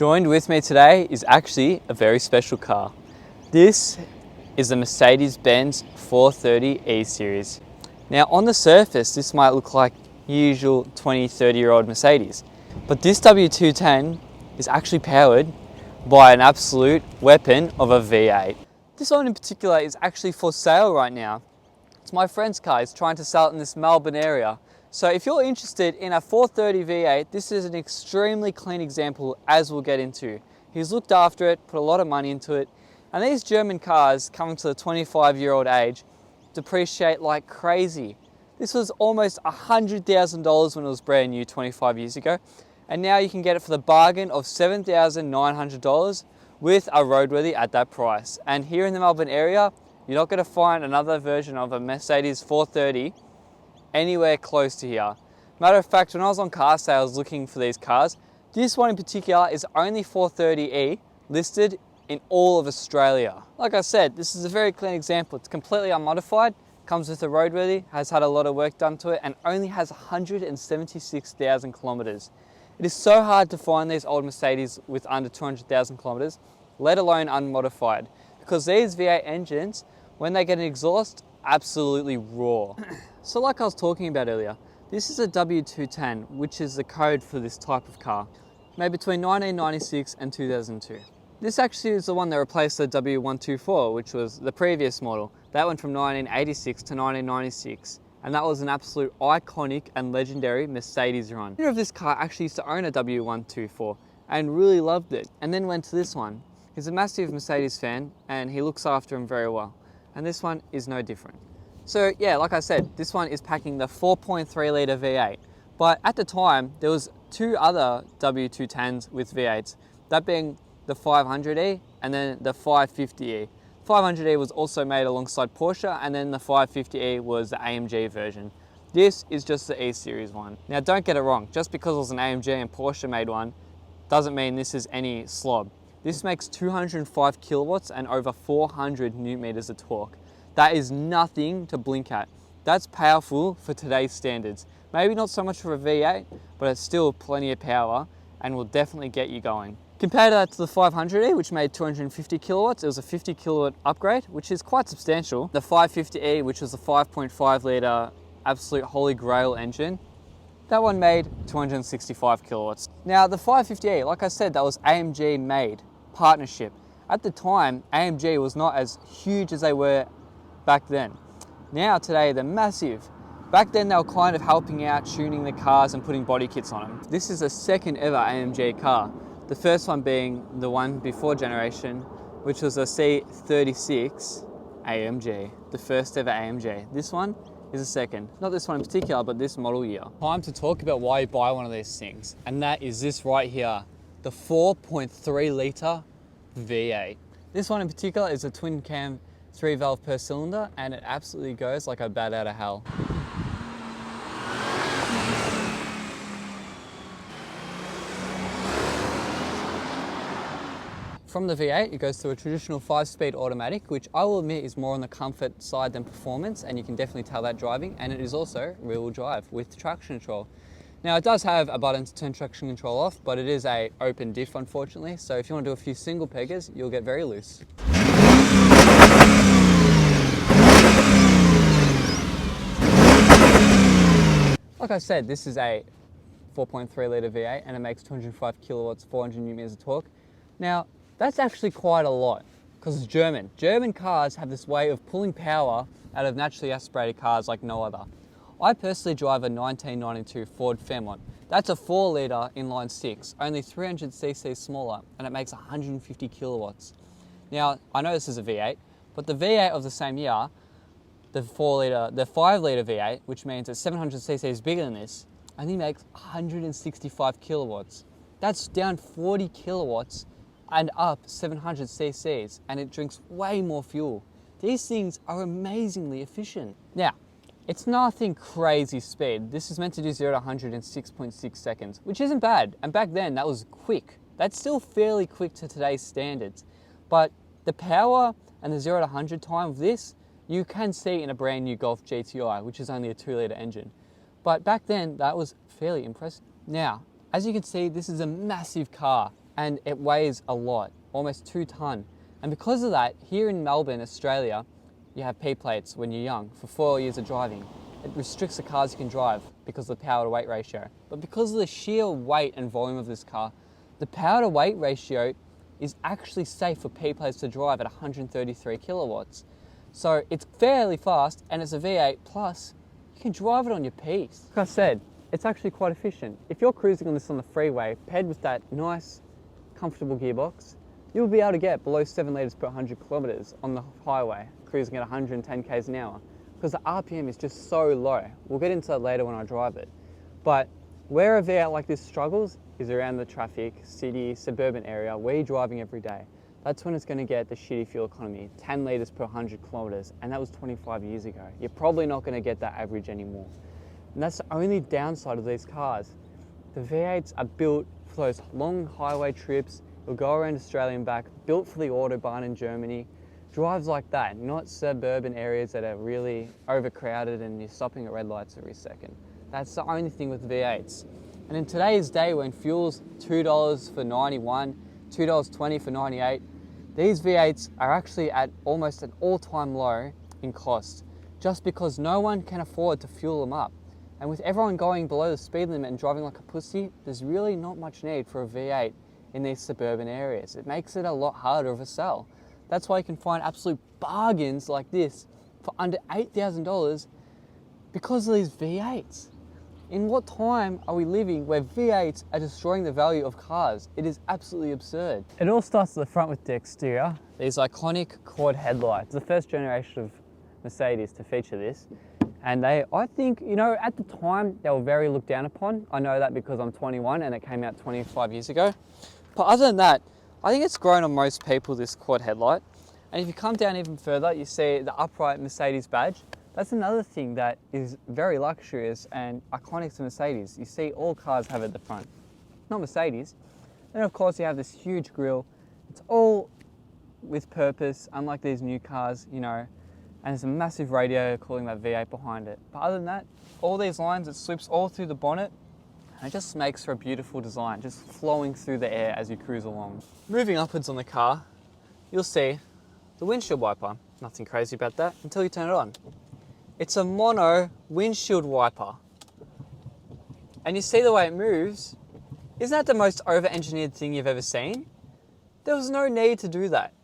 Joined with me today is actually a very special car. This is the Mercedes Benz 430 E series. Now on the surface this might look like usual 20-30-year-old Mercedes, but this W210 is actually powered by an absolute weapon of a V8. This one in particular is actually for sale right now. It's my friend's car. He's trying to sell it in this Melbourne area. So if you're interested in a 430 V8, this is an extremely clean example, as we'll get into. He's looked after it, put a lot of money into it, and these German cars coming to the 25-year-old age depreciate like crazy. This was almost $100,000 when it was brand new 25 years ago, and now you can get it for the bargain of $7,900 with a roadworthy at that price. And here in the Melbourne area, you're not going to find another version of a Mercedes 430 anywhere close to here. Matter of fact, when I was on car sales looking for these cars, this one in particular is only 430E listed in all of Australia. Like I said, this is a very clean example. It's completely unmodified, comes with a roadworthy, has had a lot of work done to it, and only has 176,000 kilometers. It is so hard to find these old Mercedes with under 200,000 kilometers, let alone unmodified, because these V8 engines, when they get an exhaust, absolutely roar. So like I was talking about earlier, this is a W210, which is the code for this type of car, made between 1996 and 2002. This actually is the one that replaced the W210, which was the previous model. That went from 1986 to 1996, and that was an absolute iconic and legendary Mercedes run. The owner of this car actually used to own a W210 and really loved it, and then went to this one. He's a massive Mercedes fan, and he looks after him very well. And this one is no different. So yeah, like I said, this one is packing the 4.3 litre V8. But at the time, there was two other W210s with V8s, that being the 500E and then the 550E. 500E was also made alongside Porsche, and then the 550E was the AMG version. This is just the E-Series one. Now don't get it wrong, just because it was an AMG and Porsche made one, doesn't mean this is any slob. This makes 205 kilowatts and over 400 newton meters of torque. That is nothing to blink at. That's powerful for today's standards. Maybe not so much for a V8, but it's still plenty of power and will definitely get you going. Compare that to the 500E, which made 250 kilowatts. It was a 50 kilowatt upgrade, which is quite substantial. The 550E, which was a 5.5 litre absolute holy grail engine, that one made 265 kilowatts. Now the 550E, like I said, that was AMG made, partnership. At the time, AMG was not as huge as they were back then. Now today they're massive. Back then they were kind of helping out, tuning the cars and putting body kits on them. This is the second ever AMG car. The first one being the one before generation, which was a C36 AMG, the first ever AMG. This one is the second. Not this one in particular, but this model year. Time to talk about why you buy one of these things, and that is this right here, the 4.3 litre V8. This one in particular is a twin cam 3-valve per cylinder, and it absolutely goes like a bat out of hell. From the V8, it goes to a traditional 5-speed automatic, which I will admit is more on the comfort side than performance, and you can definitely tell that driving, and it is also rear-wheel drive with traction control. Now it does have a button to turn traction control off, but it is a open diff unfortunately, so if you want to do a few single peggers, you'll get very loose. Like I said, this is a 4.3 litre V8 and it makes 205 kilowatts, 400 newton meters of torque. Now, that's actually quite a lot because it's German. German cars have this way of pulling power out of naturally aspirated cars like no other. I personally drive a 1992 Ford Fairmont. That's a 4 litre inline 6, only 300 cc smaller, and it makes 150 kilowatts. Now, I know this is a V8, but the V8 of the same year, the 5 litre V8, which means it's 700 cc's bigger than this, only makes 165 kilowatts. That's down 40 kilowatts and up 700 cc's, and it drinks way more fuel. These things are amazingly efficient. Now, it's nothing crazy speed. This is meant to do 0 to 100 in 6.6 seconds, which isn't bad. And back then, that was quick. That's still fairly quick to today's standards. But the power and the 0 to 100 time of this, you can see in a brand new Golf GTI, which is only a 2 litre engine. But back then, that was fairly impressive. Now, as you can see, this is a massive car, and it weighs a lot, almost 2 ton. And because of that, here in Melbourne, Australia, you have P plates when you're young for 4 years of driving. It restricts the cars you can drive because of the power to weight ratio. But because of the sheer weight and volume of this car, the power to weight ratio is actually safe for P plates to drive at 133 kilowatts. So it's fairly fast, and it's a V8 plus you can drive it on your Ps. Like I said, it's actually quite efficient. If you're cruising on this on the freeway, paired with that nice, comfortable gearbox, you'll be able to get below 7 litres per 100 kilometres on the highway, cruising at 110 k's an hour, because the RPM is just so low. We'll get into that later when I drive it. But where a V8 like this struggles is around the traffic, city, suburban area, where you're driving every day. That's when it's going to get the shitty fuel economy, 10 litres per 100 kilometres, and that was 25 years ago. You're probably not going to get that average anymore. And that's the only downside of these cars. The V8s are built for those long highway trips. You'll go around Australia and back, built for the Autobahn in Germany. Drives like that, not suburban areas that are really overcrowded and you're stopping at red lights every second. That's the only thing with V8s. And in today's day, when fuel's $2 for 91, $2.20 for 98, these V8s are actually at almost an all-time low in cost, just because no one can afford to fuel them up. And with everyone going below the speed limit and driving like a pussy, there's really not much need for a V8 in these suburban areas. It makes it a lot harder of a sell. That's why you can find absolute bargains like this for under $8,000 because of these V8s. In what time are we living where V8s are destroying the value of cars? It is absolutely absurd. It all starts at the front with the exterior. These iconic quad headlights, the first generation of Mercedes to feature this. And I think, at the time, they were very looked down upon. I know that because I'm 21 and it came out 25 years ago. But other than that, I think it's grown on most people, this quad headlight. And if you come down even further, you see the upright Mercedes badge. That's another thing that is very luxurious and iconic to Mercedes. You see all cars have it at the front, not Mercedes. Then of course you have this huge grille. It's all with purpose, unlike these new cars, and there's a massive radio cooling that V8 behind it. But other than that, all these lines, it sweeps all through the bonnet, and it just makes for a beautiful design, just flowing through the air as you cruise along. Moving upwards on the car, you'll see the windshield wiper. Nothing crazy about that until you turn it on. It's a mono windshield wiper. And you see the way it moves? Isn't that the most over-engineered thing you've ever seen? There was no need to do that.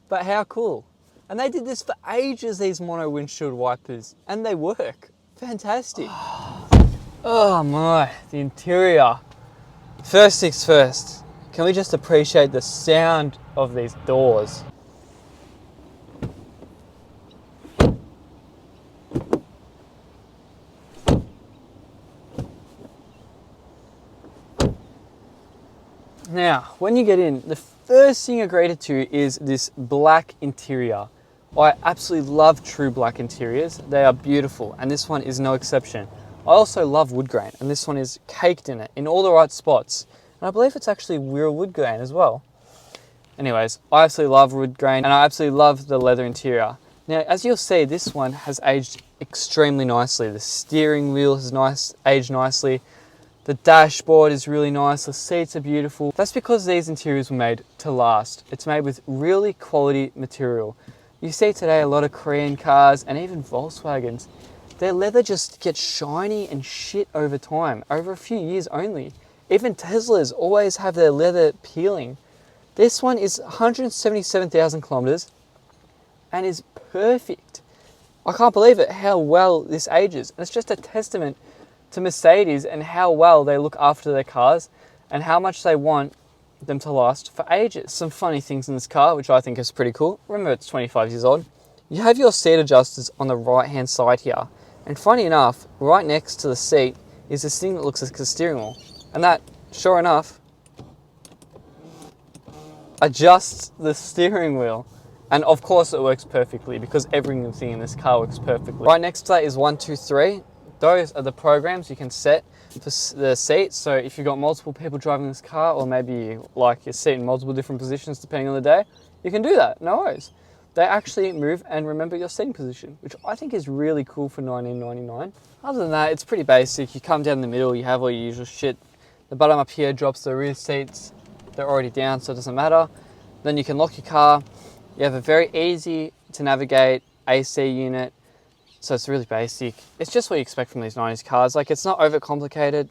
But how cool. And they did this for ages, these mono windshield wipers, and they work. Fantastic. Oh my, the interior. First things first, can we just appreciate the sound of these doors? Now, when you get in, the first thing you're greeted to is this black interior. I absolutely love true black interiors. They are beautiful, and this one is no exception. I also love wood grain, and this one is caked in it, in all the right spots. And I believe it's actually real wood grain as well. Anyways, I absolutely love wood grain, and I absolutely love the leather interior. Now, as you'll see, this one has aged extremely nicely. The steering wheel has aged nicely. The dashboard is really nice, the seats are beautiful. That's because these interiors were made to last. It's made with really quality material. You see today a lot of Korean cars and even Volkswagens, their leather just gets shiny and shit over time, over a few years only. Even Teslas always have their leather peeling. This one is 177,000 kilometers and is perfect. I can't believe it, how well this ages. And it's just a testament to Mercedes and how well they look after their cars and how much they want them to last for ages. Some funny things in this car, which I think is pretty cool. Remember, it's 25 years old. You have your seat adjusters on the right hand side here. And funny enough, right next to the seat is this thing that looks like a steering wheel. And that, sure enough, adjusts the steering wheel. And of course it works perfectly because everything in this car works perfectly. Right next to that is 1, 2, 3. Those are the programs you can set for the seats. So if you've got multiple people driving this car, or maybe you like your seat in multiple different positions depending on the day, you can do that, no worries. They actually move and remember your seating position, which I think is really cool for $19.99. Other than that, it's pretty basic. You come down the middle, you have all your usual shit. The bottom up here drops the rear seats. they're already down, so it doesn't matter. Then you can lock your car. You have a very easy to navigate AC unit. So it's really basic. It's just what you expect from these 90s cars. Like, it's not overcomplicated.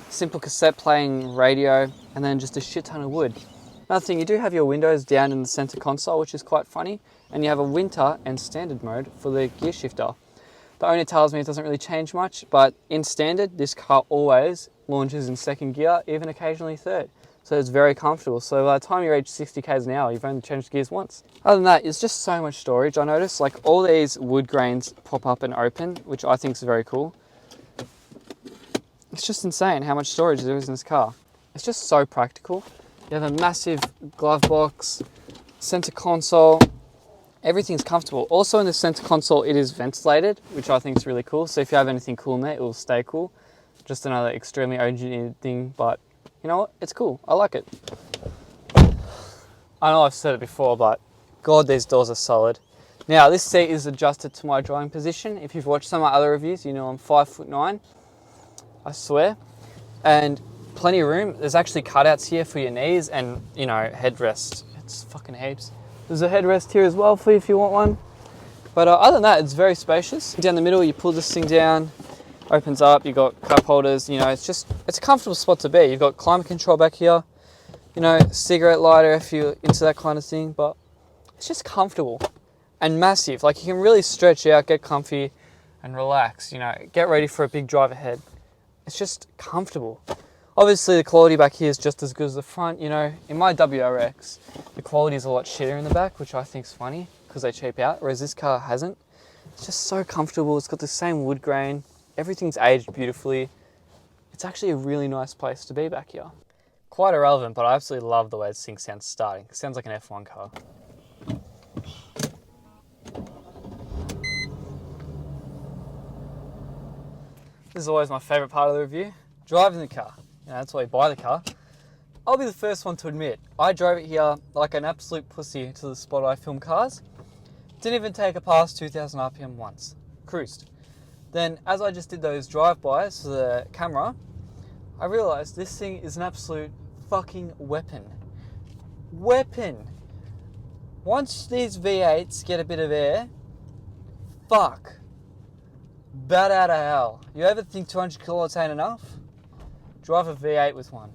Simple cassette playing radio, and then just a shit ton of wood. Another thing, you do have your windows down in the center console, which is quite funny. And you have a winter and standard mode for the gear shifter. The owner tells me it doesn't really change much, but in standard, this car always launches in second gear, even occasionally third. So it's very comfortable. So by the time you reach 60 k's an hour, you've only changed gears once. Other than that, it's just so much storage. I noticed like all these wood grains pop up and open, which I think is very cool. It's just insane how much storage there is in this car. It's just so practical. You have a massive glove box, center console. Everything's comfortable. Also in the center console, it is ventilated, which I think is really cool. So if you have anything cool in there, it will stay cool. Just another extremely engineered thing, but you know what? It's cool. I like it. I know I've said it before, but God, these doors are solid. Now, this seat is adjusted to my driving position. If you've watched some of my other reviews, you know I'm 5'9", I swear. And plenty of room. There's actually cutouts here for your knees and, you know, headrest. It's fucking heaps. There's a headrest here as well for you if you want one. But other than that, it's very spacious. Down the middle, you pull this thing down, opens up, you've got cup holders, you know, it's a comfortable spot to be. You've got climate control back here, you know, cigarette lighter if you're into that kind of thing, but it's just comfortable and massive. Like, you can really stretch out, get comfy and relax, you know, get ready for a big drive ahead. It's just comfortable. Obviously the quality back here is just as good as the front, you know. In my WRX, the quality is a lot shitter in the back, which I think is funny because they cheap out, whereas this car hasn't. It's just so comfortable. It's got the same wood grain. Everything's aged beautifully. It's actually a really nice place to be back here. Quite irrelevant, but I absolutely love the way this thing sounds starting. It sounds like an F1 car. This is always my favourite part of the review, driving the car. You know, that's why you buy the car. I'll be the first one to admit, I drove it here like an absolute pussy to the spot I film cars. Didn't even take it past 2,000 RPM once. Cruised. Then, as I just did those drive-bys for the camera, I realised this thing is an absolute fucking weapon. Weapon! Once these V8s get a bit of air, fuck. Bat out of hell. You ever think 200 kilowatts ain't enough? Drive a V8 with one.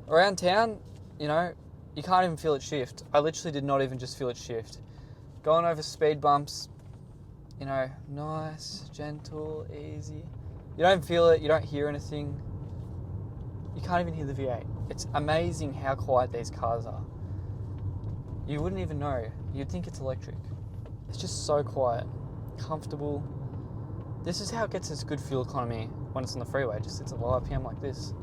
Around town, you know, you can't even feel it shift. I literally did not even just feel it shift. Going over speed bumps, you know, nice, gentle, easy. You don't feel it, you don't hear anything. You can't even hear the V8. It's amazing how quiet these cars are. You wouldn't even know. You'd think it's electric. It's just so quiet, comfortable. This is how it gets its good fuel economy when it's on the freeway. It just sits at low RPM like this.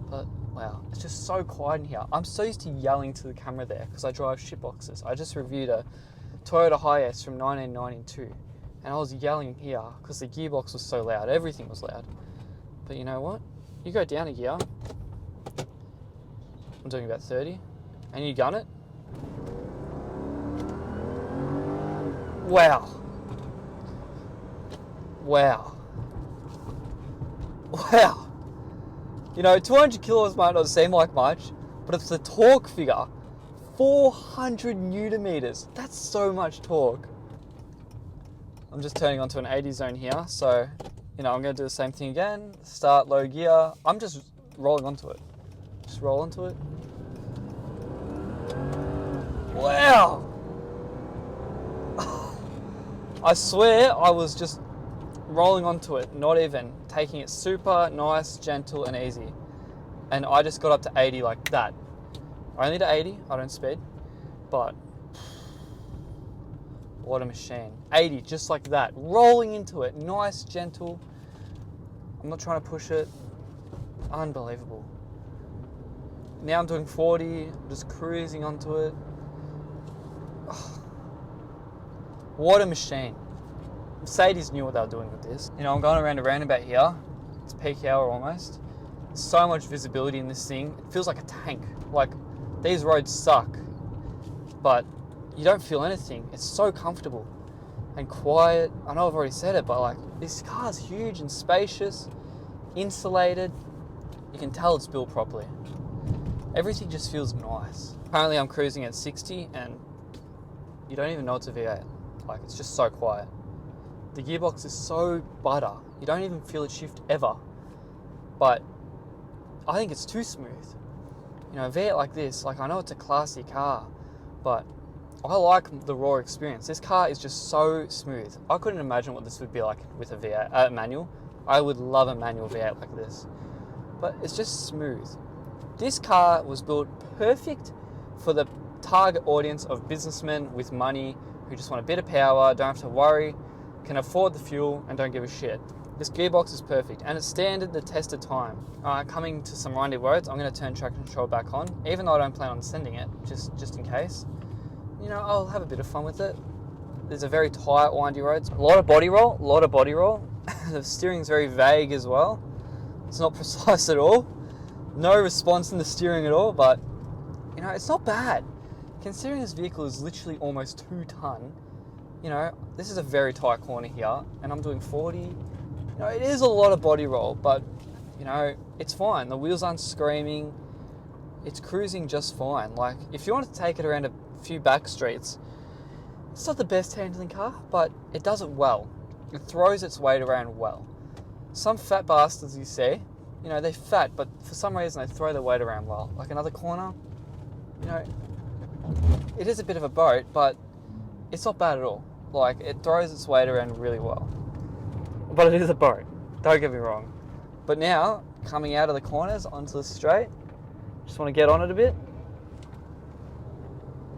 But wow, it's just so quiet in here. I'm so used to yelling to the camera there because I drive shitboxes. I just reviewed a Toyota Hiace from 1992 and I was yelling here because the gearbox was so loud. Everything was loud. But you know what? You go down a gear, I'm doing about 30, and you gun it. Wow. Wow. Wow. You know, 200 kilowatts might not seem like much, but it's the torque figure. 400 newton meters. That's so much torque. I'm just turning onto an 80 zone here, so, you know, I'm going to do the same thing again. Start low gear. I'm just rolling onto it. Just roll onto it. Wow. I swear I was just rolling onto it, not even taking it super nice, gentle and easy. And I just got up to 80 like that. Only to 80, I don't speed, but what a machine. 80, just like that, rolling into it, nice, gentle. I'm not trying to push it. Unbelievable. Now I'm doing 40, just cruising onto it. What a machine. Mercedes knew what they were doing with this. You know, I'm going around a roundabout here. It's peak hour almost. So much visibility in this thing. It feels like a tank. Like, these roads suck, but you don't feel anything. It's so comfortable and quiet. I know I've already said it, but like, this car's huge and spacious, insulated. You can tell it's built properly. Everything just feels nice. Currently I'm cruising at 60 and you don't even know it's a V8. Like, it's just so quiet. The gearbox is so butter. You don't even feel it shift ever. But I think it's too smooth. You know, a V8 like this, like, I know it's a classy car, but I like the raw experience. This car is just so smooth. I couldn't imagine what this would be like with a V8 manual. I would love a manual V8 like this, but it's just smooth. This car was built perfect for the target audience of businessmen with money who just want a bit of power, don't have to worry, can afford the fuel, and don't give a shit. This gearbox is perfect, and it's standard the test of time. Coming to some windy roads, I'm going to turn traction control back on, even though I don't plan on sending it, just in case. You know, I'll have a bit of fun with it. There's a very tight, windy roads. A lot of body roll. The steering's very vague as well. It's not precise at all. No response in the steering at all, but, you know, it's not bad. Considering this vehicle is literally almost 2 ton, you know, this is a very tight corner here, and I'm doing 40. You know, it is a lot of body roll, but, you know, it's fine. The wheels aren't screaming. It's cruising just fine. Like, if you want to take it around a few back streets, it's not the best handling car, but it does it well. It throws its weight around well. Some fat bastards you see, you know, they're fat, but for some reason they throw their weight around well. Like another corner, you know, it is a bit of a boat, but it's not bad at all. Like, it throws its weight around really well. But it is a boat, don't get me wrong. But now, coming out of the corners onto the straight, just want to get on it a bit.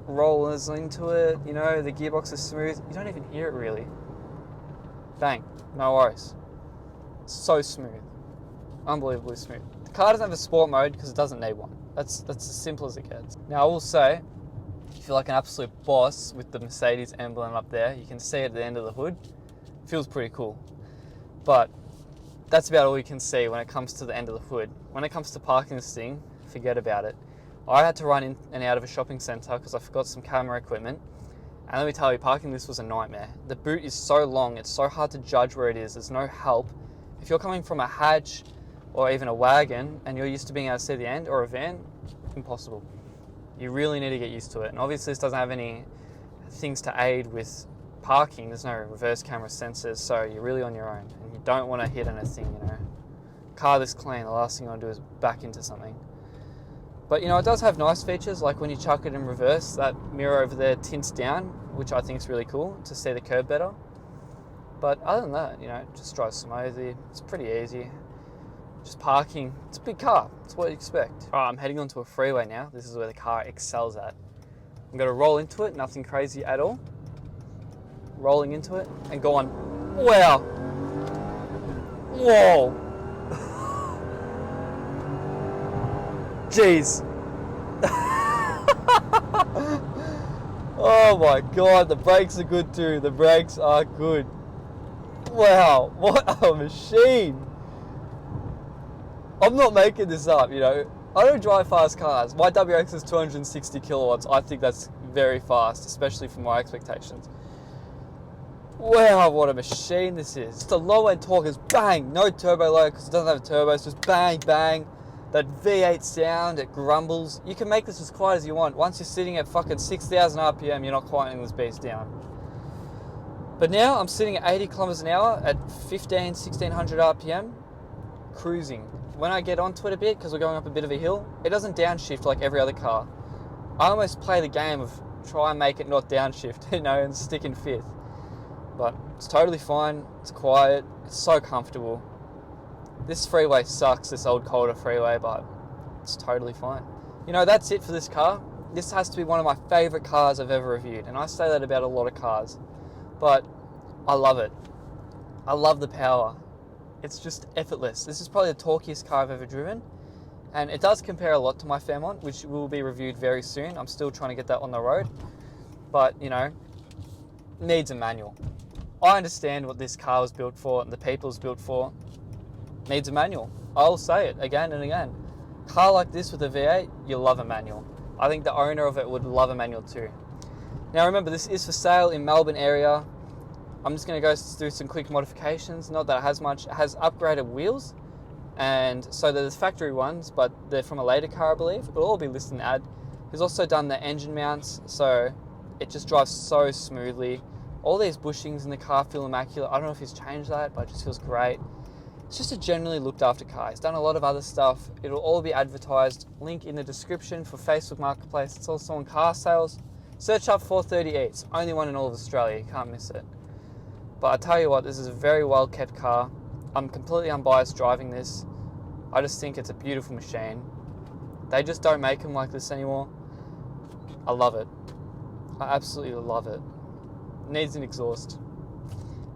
Roll into it, you know, the gearbox is smooth. You don't even hear it really. Bang, no worries. So smooth. Unbelievably smooth. The car doesn't have a sport mode because it doesn't need one. That's as simple as it gets. Now, I will say, if you feel like an absolute boss with the Mercedes emblem up there, you can see it at the end of the hood. It feels pretty cool. But that's about all you can see when it comes to the end of the hood. When it comes to parking this thing, forget about it. I had to run in and out of a shopping centre because I forgot some camera equipment. And let me tell you, parking this was a nightmare. The boot is so long, it's so hard to judge where it is. There's no help. If you're coming from a hatch or even a wagon and you're used to being able to see the end, or a van, impossible. You really need to get used to it. And obviously this doesn't have any things to aid with parking. There's no reverse camera sensors, so you're really on your own. And you don't want to hit anything, you know. Car this clean, the last thing you want to do is back into something. But, you know, it does have nice features, like when you chuck it in reverse, that mirror over there tints down, which I think is really cool to see the curb better. But other than that, you know, it just drives smoothly. It's pretty easy. Just parking. It's a big car. It's what you expect. All right, I'm heading onto a freeway now. This is where the car excels at. I'm going to roll into it, nothing crazy at all. Rolling into it and go on. Wow. Whoa. Jeez. Oh my god, the brakes are good too. The brakes are good. Wow, what a machine. I'm not making this up, you know. I don't drive fast cars. My WX is 260 kilowatts. I think that's very fast, especially for my expectations. Wow, what a machine this is. Just the low end torque is bang. No turbo low because it doesn't have a turbo. It's just bang, bang. That V8 sound, it grumbles. You can make this as quiet as you want. Once you're sitting at fucking 6,000 RPM, you're not quieting this beast down. But now I'm sitting at 80 kilometers an hour at 1600 RPM, cruising. When I get onto it a bit, because we're going up a bit of a hill, it doesn't downshift like every other car. I almost play the game of try and make it not downshift, you know, and stick in fifth. But it's totally fine, it's quiet, it's so comfortable. This freeway sucks, this old Calder freeway, but it's totally fine. You know, that's it for this car. This has to be one of my favourite cars I've ever reviewed, and I say that about a lot of cars, but I love it. I love the power. It's just effortless. This is probably the torquiest car I've ever driven, and it does compare a lot to my Fairmont, which will be reviewed very soon. I'm still trying to get that on the road, but, you know, needs a manual. I understand what this car was built for and the people it's built for. Needs a manual. I'll say it again and again. Car like this with a V8, you'll love a manual. I think the owner of it would love a manual too. Now remember, this is for sale in Melbourne area. I'm just going to go through some quick modifications. Not that it has much. It has upgraded wheels, And so they're the factory ones, but they're from a later car, I believe. It'll all be listed in the ad. He's also done the engine mounts, so it just drives so smoothly. All these bushings in the car feel immaculate. I don't know if he's changed that, but it just feels great. It's just a generally looked after car. He's done a lot of other stuff. It'll all be advertised. Link in the description for Facebook Marketplace. It's also on car sales. Search up 430E. It's the only one in all of Australia. You can't miss it. But I tell you what, this is a very well kept car. I'm completely unbiased driving this. I just think it's a beautiful machine. They just don't make them like this anymore. I love it. I absolutely love it. Needs an exhaust.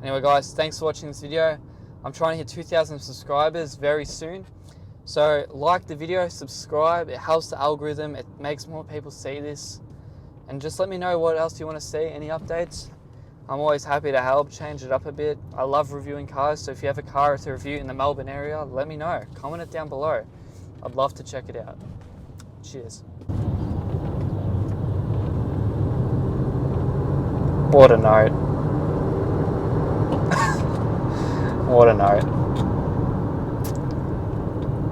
Anyway guys, thanks for watching this video. I'm trying to hit 2,000 subscribers very soon. So like the video, subscribe. It helps the algorithm. It makes more people see this. And just let me know what else you want to see, any updates. I'm always happy to help, change it up a bit. I love reviewing cars, so if you have a car to review in the Melbourne area, let me know. Comment it down below. I'd love to check it out. Cheers. What a note. What a note.